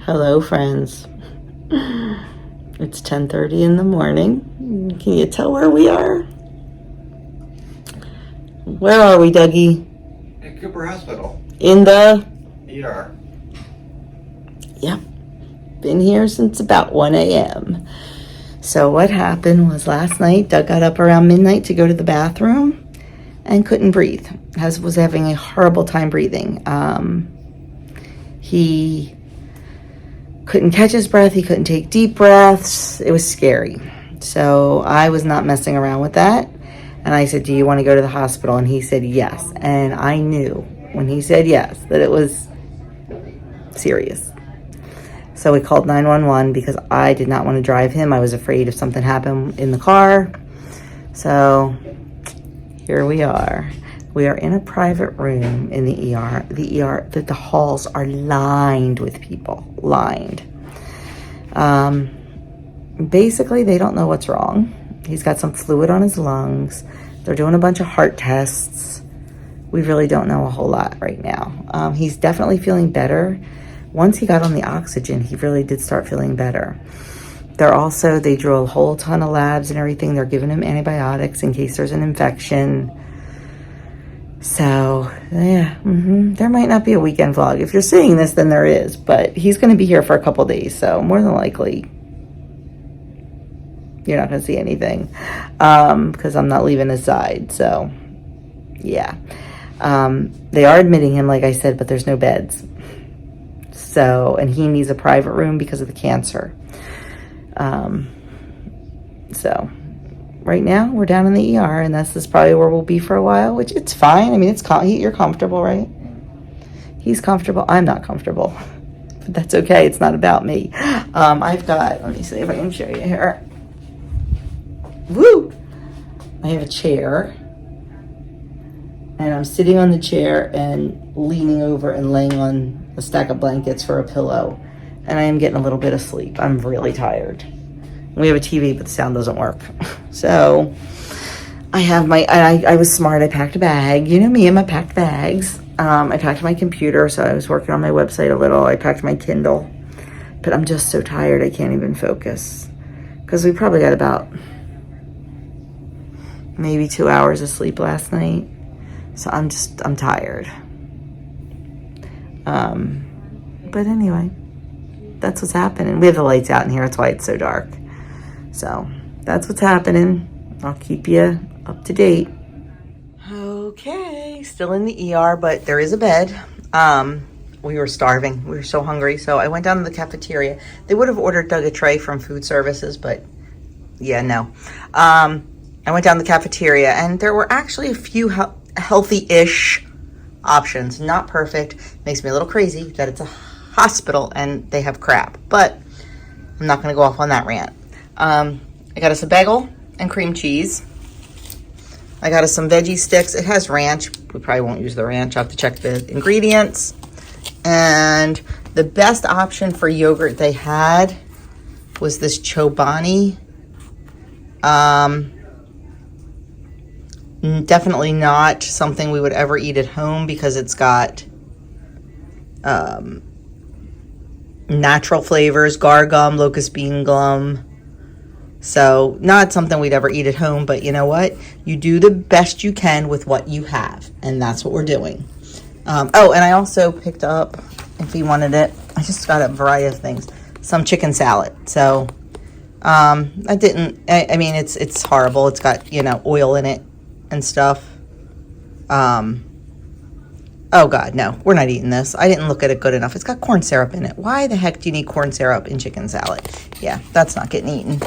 Hello, friends. It's 10:30 in the morning. Can you tell where we are? Where are we, Dougie? At Cooper Hospital. In the ER. Yep. Been here since about 1 a.m. So what happened was last night, Doug got up around midnight to go to the bathroom and couldn't breathe. Was having a horrible time breathing. He couldn't catch his breath. He couldn't take deep breaths. It was scary. So I was not messing around with that. And I said, do you want to go to the hospital? And he said yes. And I knew when he said yes that it was serious. So we called 911 because I did not want to drive him. I was afraid if something happened in the car. So here we are. We are in a private room in the ER. The halls are lined with people, lined. Basically, they don't know what's wrong. He's got some fluid on his lungs. They're doing a bunch of heart tests. We really don't know a whole lot right now. He's definitely feeling better. Once he got on the oxygen, he really did start feeling better. They drew a whole ton of labs and everything. They're giving him antibiotics in case there's an infection. So, yeah, there might not be a weekend vlog. If you're seeing this, then there is. But he's going to be here for a couple days, so more than likely, you're not going to see anything. Because I'm not leaving his side, so, yeah. They are admitting him, like I said, but there's no beds. So, and he needs a private room because of the cancer. So right now we're down in the ER, and this is probably where we'll be for a while, which it's fine. I mean, you're comfortable, right? He's comfortable. I'm not comfortable, but that's okay. It's not about me. Let me see if I can show you here. Woo! I have a chair, and I'm sitting on the chair and leaning over and laying on a stack of blankets for a pillow, and I am getting a little bit of sleep. I'm really tired. We have a TV, but the sound doesn't work. So I have I was smart. I packed a bag. You know me and my packed bags. I packed my computer, so I was working on my website a little. I packed my Kindle, but I'm just so tired I can't even focus because we probably got about maybe 2 hours of sleep last night. So I'm tired. But anyway, that's what's happening. We have the lights out in here. That's why it's so dark. So that's what's happening. I'll keep you up to date. Okay, still in the ER, but there is a bed. We were starving. We were so hungry. So I went down to the cafeteria. They would have ordered Doug a tray from food services, but yeah, no. I went down to the cafeteria, and there were actually a few healthy-ish options. Not perfect. Makes me a little crazy that it's a hospital and they have crap, but I'm not going to go off on that rant. I got us a bagel and cream cheese. I got us some veggie sticks. It has ranch. We probably won't use the ranch. I'll have to check the ingredients. And the best option for yogurt they had was this Chobani. Definitely not something we would ever eat at home because it's got natural flavors, gar gum, locust bean gum. So not something we'd ever eat at home, but you know what? You do the best you can with what you have, and that's what we're doing. And I also picked up, if he wanted it, I just got a variety of things, some chicken salad. So I mean, it's horrible. It's got, oil in it and stuff. Oh God, no, we're not eating this. I didn't look at it good enough. It's got corn syrup in it. Why the heck do you need corn syrup in chicken salad? Yeah, that's not getting eaten.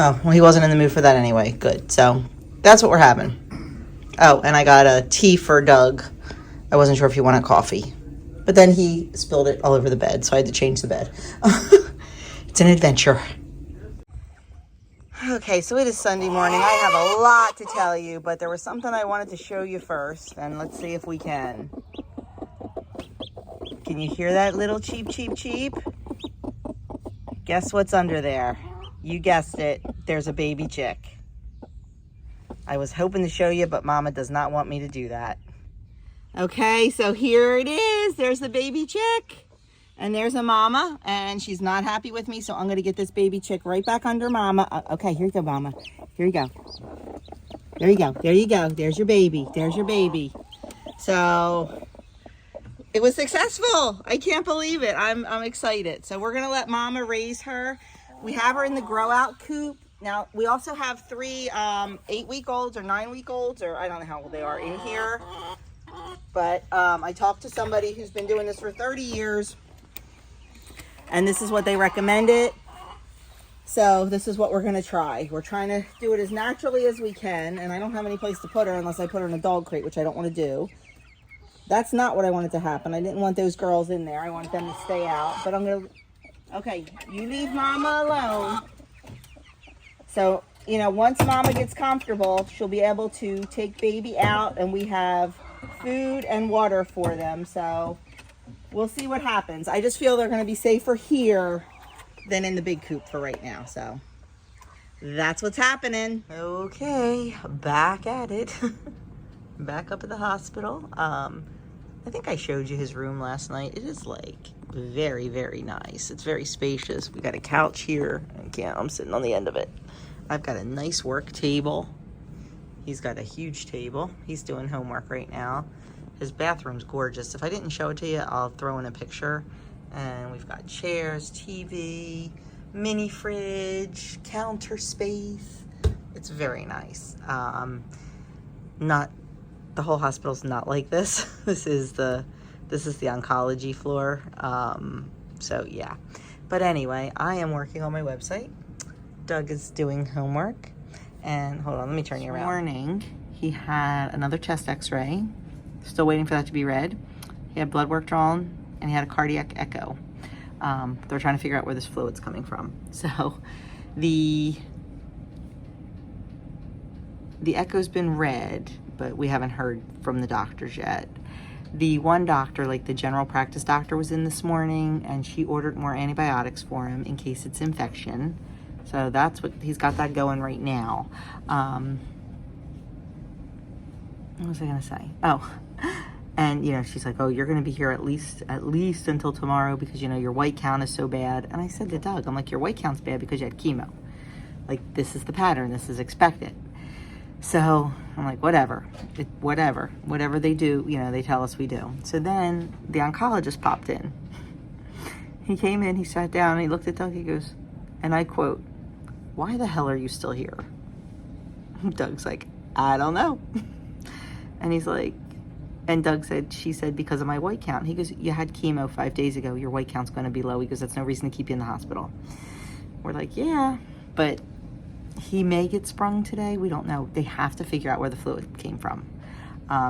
Oh, well, he wasn't in the mood for that anyway. Good. So that's what we're having. Oh, and I got a tea for Doug. I wasn't sure if he wanted coffee, but then he spilled it all over the bed, so I had to change the bed. It's an adventure. Okay, so it is Sunday morning. I have a lot to tell you, but there was something I wanted to show you first, and let's see if we can. Can you hear that little cheep, cheep, cheep? Guess what's under there? You guessed it. There's a baby chick. I was hoping to show you, but Mama does not want me to do that. Okay, so here it is. There's the baby chick. And there's a mama, and she's not happy with me, so I'm going to get this baby chick right back under mama. Okay, here you go, mama. Here you go. There you go. There you go. There's your baby. There's your baby. So it was successful. I can't believe it. I'm excited. So we're going to let mama raise her. We have her in the grow out coop. Now, we also have 3 8-week-olds or 9-week-olds, or I don't know how old they are, in here. But I talked to somebody who's been doing this for 30 years, and this is what they recommended. So this is what we're going to try. We're trying to do it as naturally as we can, and I don't have any place to put her unless I put her in a dog crate, which I don't want to do. That's not what I wanted to happen. I didn't want those girls in there. I want them to stay out. But I'm going to... Okay, you leave mama alone. So, you know, once mama gets comfortable, she'll be able to take baby out, and we have food and water for them. So we'll see what happens. I just feel they're going to be safer here than in the big coop for right now. So that's what's happening. Okay, back at it. Back up at the hospital. I think I showed you his room last night. It is like very, very nice. It's very spacious. We got a couch here. I'm sitting on the end of it. I've got a nice work table. He's got a huge table. He's doing homework right now. His bathroom's gorgeous. If I didn't show it to you, I'll throw in a picture. And we've got chairs, TV, mini fridge, counter space. It's very nice. Not the whole hospital's not like this. This is the oncology floor. So yeah. But anyway, I am working on my website. Doug is doing homework. And hold on, let me turn you around. This morning, he had another chest x-ray. Still waiting for that to be read. He had blood work drawn, and he had a cardiac echo. They're trying to figure out where this fluid's coming from. So the echo's been read, but we haven't heard from the doctors yet. The one doctor, like the general practice doctor, was in this morning, and she ordered more antibiotics for him in case it's infection. So that's what he's got that going right now. What was I gonna say? Oh, and you know, she's like, oh, you're gonna be here at least until tomorrow because you know your white count is so bad. And I said to Doug, I'm like, your white count's bad because you had chemo. Like, this is the pattern. This is expected. So I'm like, whatever they do, you know, they tell us we do. So then the oncologist popped in. He came in, he sat down, and he looked at Doug. He goes, and I quote, "Why the hell are you still here?" Doug's like, "I don't know." And he's like, and Doug said, she said, because of my white count. He goes, you had chemo 5 days ago. Your white count's going to be low. He goes, that's no reason to keep you in the hospital. We're like, yeah, but he may get sprung today. We don't know. They have to figure out where the fluid came from.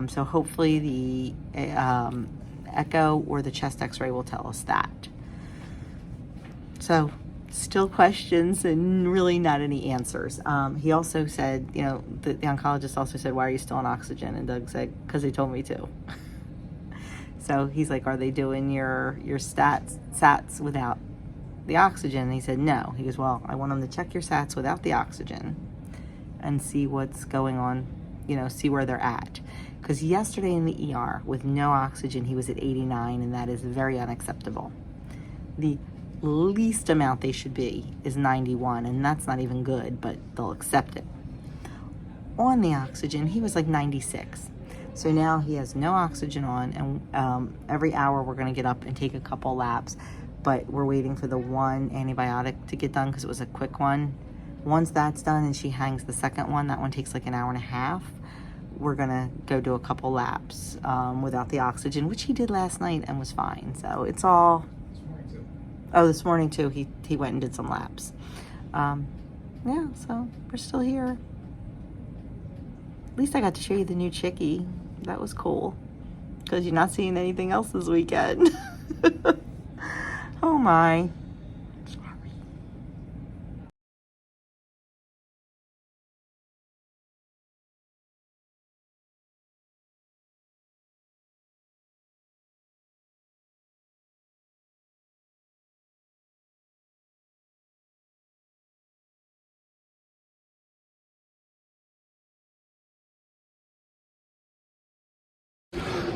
So hopefully the echo or the chest x-ray will tell us that. So still questions and really not any answers. He also said, you know, the oncologist also said, why are you still on oxygen? And Doug said, because they told me to. So he's like, are they doing your sats without the oxygen? And he said, no. He goes, well, I want them to check your sats without the oxygen and see what's going on, you know, see where they're at. Because yesterday in the ER with no oxygen, he was at 89, and that is very unacceptable. The least amount they should be is 91, and that's not even good, but they'll accept it. On the oxygen, he was like 96. So now he has no oxygen on, and every hour we're going to get up and take a couple laps, but we're waiting for the one antibiotic to get done because it was a quick one. Once that's done and she hangs the second one, that one takes like an hour and a half, we're going to go do a couple laps without the oxygen, which he did last night and was fine. So it's all... Oh, this morning too, he went and did some laps. Yeah, so we're still here. At least I got to show you the new chickie. That was cool. Because you're not seeing anything else this weekend. Oh my. Sorry.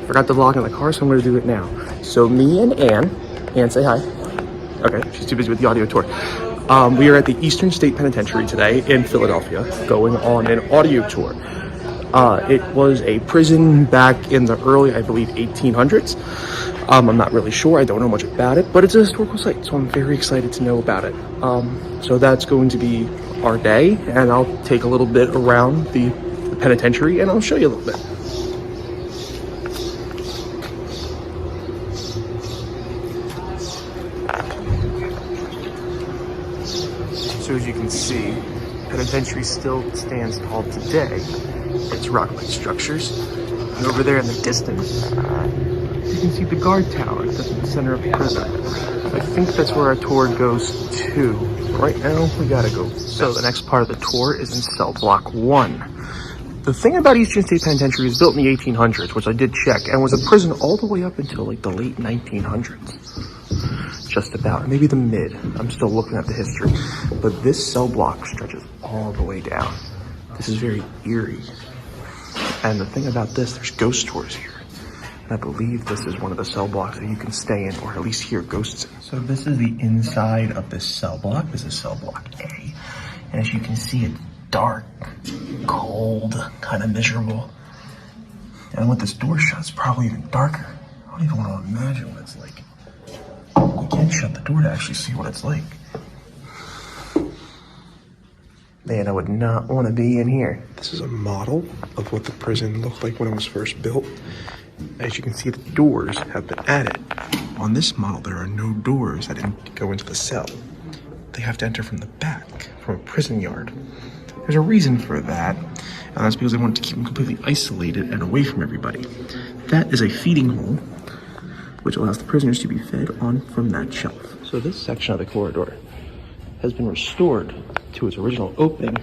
Forgot to vlog in the car, so I'm going to do it now. So me and Ann And say hi. Okay, she's too busy with the audio tour. We are at the Eastern State Penitentiary today in Philadelphia, going on an audio tour. It was a prison back in the early, I believe, 1800s. I'm not really sure. I don't know much about it, but it's a historical site, so I'm very excited to know about it. So that's going to be our day, and I'll take a little bit around the penitentiary, and I'll show you a little bit. So as you can see, penitentiary still stands tall today. It's rock-like structures. And over there in the distance, you can see the guard tower that's in the center of the prison. I think that's where our tour goes to. Right now, we gotta go. So the next part of the tour is in cell block 1. The thing about Eastern State Penitentiary is built in the 1800s, which I did check, and was a prison all the way up until like the late 1900s. Just about, maybe the mid. I'm still looking at the history. But this cell block stretches all the way down. This is very eerie. And the thing about this, there's ghost tours here. And I believe this is one of the cell blocks that you can stay in, or at least hear ghosts in. So this is the inside of this cell block. This is cell block A. And as you can see, it's dark, cold, kind of miserable. And with this door shut, it's probably even darker. I don't even want to imagine what it's like. You can't shut the door to actually see what it's like. Man, I would not want to be in here. This is a model of what the prison looked like when it was first built. As you can see, the doors have been added. On this model, there are no doors that go into the cell. They have to enter from the back, from a prison yard. There's a reason for that, and that's because they wanted to keep them completely isolated and away from everybody. That is a feeding hole, which allows the prisoners to be fed on from that shelf. So this section of the corridor has been restored to its original opening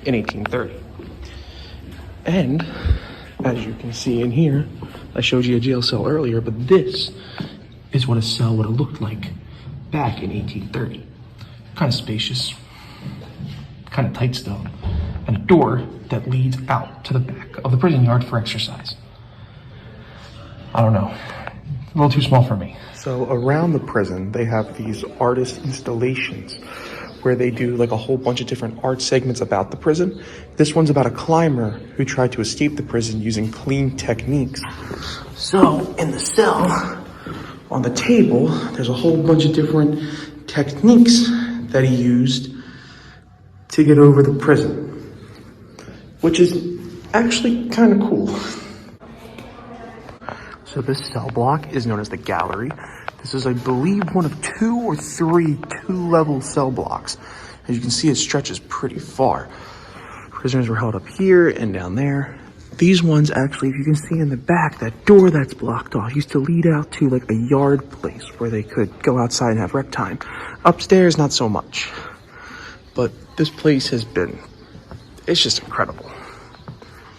in 1830. And as you can see in here, I showed you a jail cell earlier, but this is what a cell would have looked like back in 1830. Kind of spacious, kind of tight still, and a door that leads out to the back of the prison yard for exercise. I don't know. A little too small for me. So around the prison, they have these artist installations where they do like a whole bunch of different art segments about the prison. This one's about a climber who tried to escape the prison using clean techniques. So in the cell, on the table, there's a whole bunch of different techniques that he used to get over the prison, which is actually kind of cool. So this cell block is known as the gallery. This is, I believe, one of 2 or 3 two-level cell blocks. As you can see, it stretches pretty far. Prisoners were held up here and down there. These ones, actually, if you can see in the back, that door that's blocked off used to lead out to like a yard place where they could go outside and have rep time. Upstairs, not so much. But this place has been, it's just incredible.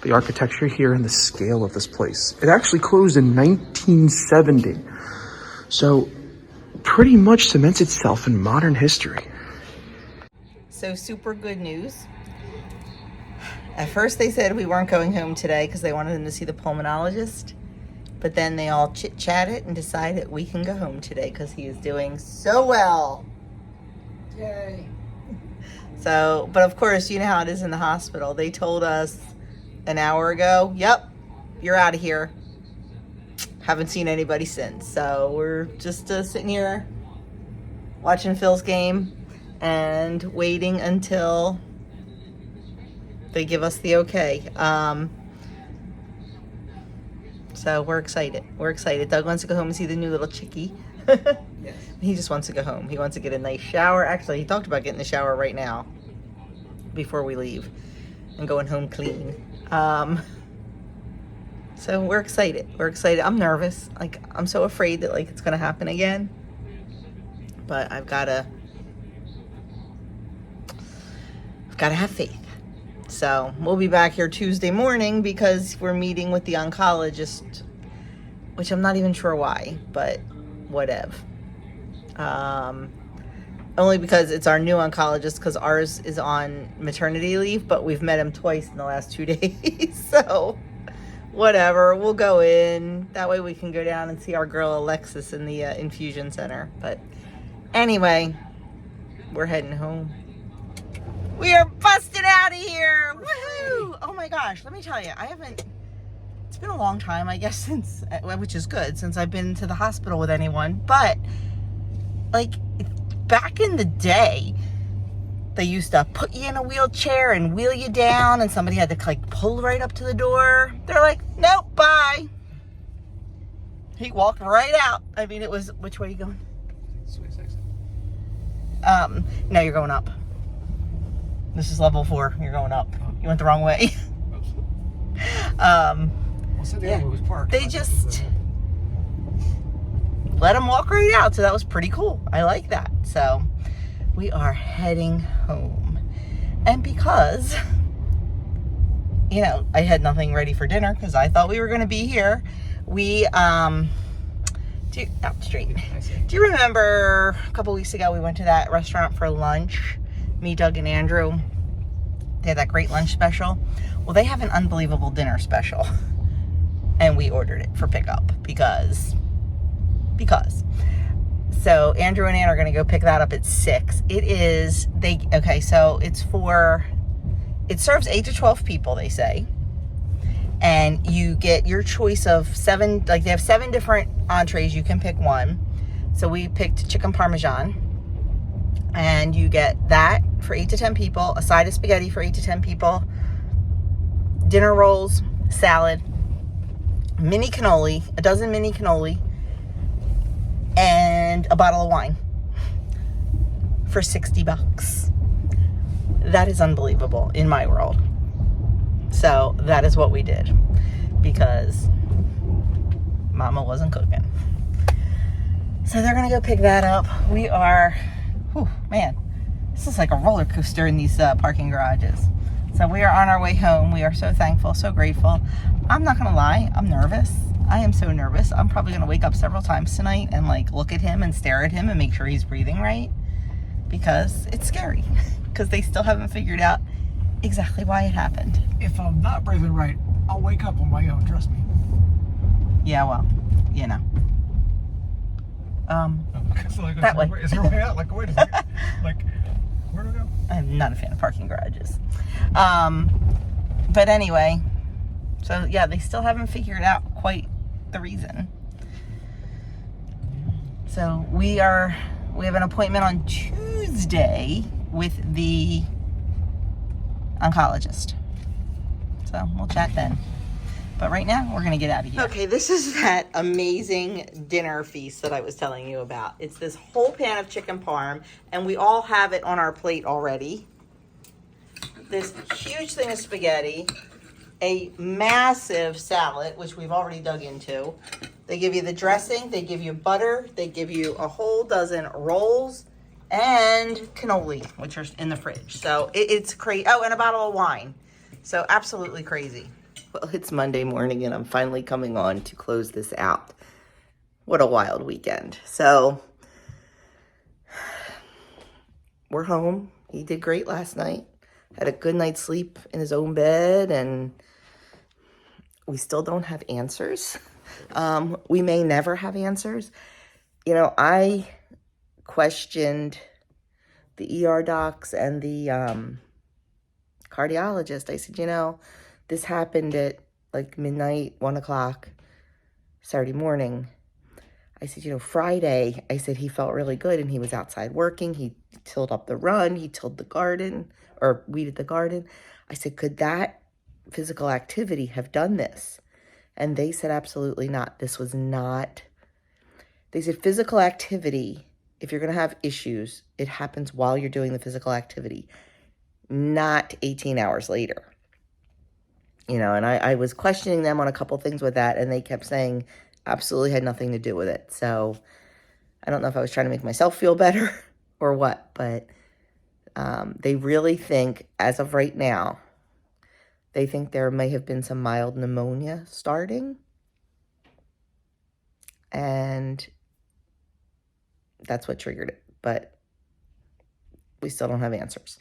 The architecture here and the scale of this place. It actually closed in 1970. So pretty much cements itself in modern history. So super good news. At first they said we weren't going home today because they wanted them to see the pulmonologist. But then they all chit-chatted and decided we can go home today because he is doing so well. Yay. So, but of course, you know how it is in the hospital. They told us an hour ago, yep, you're out of here. Haven't seen anybody since. So we're just sitting here watching Phil's game and waiting until they give us the okay. So we're excited. We're excited. Doug wants to go home and see the new little chickie. Yes. He just wants to go home. He wants to get a nice shower. Actually, he talked about getting the shower right now before we leave and going home clean. So we're excited. We're excited. I'm nervous. Like, I'm so afraid that like it's gonna happen again. But I've gotta have faith. So we'll be back here Tuesday morning because we're meeting with the oncologist, which I'm not even sure why, but whatever. Only because it's our new oncologist, because ours is on maternity leave, but we've met him twice in the last 2 days. So whatever. We'll go in. That way we can go down and see our girl Alexis in the infusion center. But anyway, we're heading home. We are busting out of here. Woohoo! Oh my gosh, let me tell you, it's been a long time, I guess, since, which is good, since I've been to the hospital with anyone. But like back in the day, they used to put you in a wheelchair and wheel you down, and somebody had to like pull right up to the door. They're like, nope, bye. He walked right out. I mean, it was, which way are you going? No, you're going up. This is level 4. You're going up. You went the wrong way. They just let him walk right out. So that was pretty cool. I like that. So we are heading home. And because, you know, I had nothing ready for dinner because I thought we were going to be here. We, do you remember a couple weeks ago we went to that restaurant for lunch? Me, Doug, and Andrew. They had that great lunch special. Well, they have an unbelievable dinner special. And we ordered it for pickup because. So Andrew and Ann are going to go pick that up at 6. So it serves 8 to 12 people, they say. And you get your choice of 7, like they have 7 different entrees. You can pick one. So we picked chicken parmesan. And you get that for 8 to 10 people, a side of spaghetti for 8 to 10 people, dinner rolls, salad, mini cannoli, a dozen mini cannoli, and a bottle of wine for $60. That is unbelievable in my world. So that is what we did because Mama wasn't cooking. So they're going to go pick that up. We are... Whew, man, this is like a roller coaster in these parking garages. So we are on our way home. We are so thankful, so grateful. I'm not gonna lie, I'm nervous. I am so nervous. I'm probably gonna wake up several times tonight and like look at him and stare at him and make sure he's breathing right because it's scary because they still haven't figured out exactly why it happened. If I'm not breathing right, I'll wake up on my own, trust me. Yeah, well, you know. That way. Is there a way out? Like, wait a second. Like, where do I go? I'm not a fan of parking garages. But anyway, so yeah, they still haven't figured out quite the reason. So we have an appointment on Tuesday with the oncologist. So we'll chat then. But right now, we're going to get out of here. Okay, this is that amazing dinner feast that I was telling you about. It's this whole pan of chicken parm, and we all have it on our plate already. This huge thing of spaghetti, a massive salad, which we've already dug into. They give you the dressing, they give you butter, they give you a whole dozen rolls, and cannoli, which are in the fridge. So it's crazy. Oh, and a bottle of wine. So absolutely crazy. Well, it's Monday morning and I'm finally coming on to close this out. What a wild weekend. So, we're home. He did great last night. Had a good night's sleep in his own bed and we still don't have answers. We may never have answers. You know, I questioned the ER docs and the cardiologist. I said, you know, this happened at like midnight, 1 o'clock, Saturday morning. I said, you know, Friday, I said he felt really good and he was outside working. He tilled up the run. He tilled the garden or weeded the garden. I said, could that physical activity have done this? And they said, absolutely not. This was not. They said physical activity, if you're going to have issues, it happens while you're doing the physical activity, not 18 hours later. You know, and I was questioning them on a couple things with that, and they kept saying absolutely had nothing to do with it. So I don't know if I was trying to make myself feel better or what, but they really think, as of right now, they think there may have been some mild pneumonia starting. And that's what triggered it. But we still don't have answers.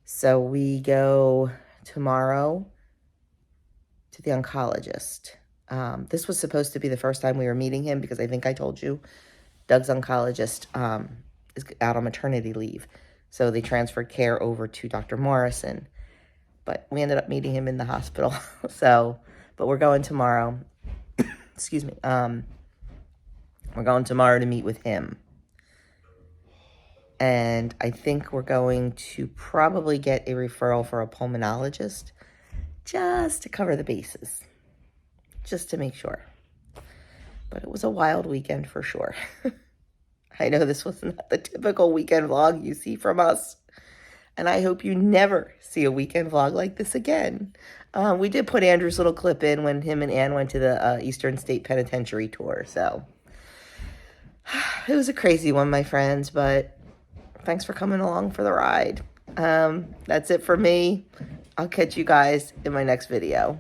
So we go tomorrow to the oncologist. This was supposed to be the first time we were meeting him because I think I told you Doug's oncologist is out on maternity leave. So they transferred care over to Dr. Morrison. But we ended up meeting him in the hospital. But we're going tomorrow. Excuse me. We're going tomorrow to meet with him. And I think we're going to probably get a referral for a pulmonologist just to cover the bases. Just to make sure. But it was a wild weekend for sure. I know this was not the typical weekend vlog you see from us. And I hope you never see a weekend vlog like this again. We did put Andrew's little clip in when him and Ann went to the Eastern State Penitentiary tour. So it was a crazy one, my friends. But thanks for coming along for the ride. That's it for me. I'll catch you guys in my next video.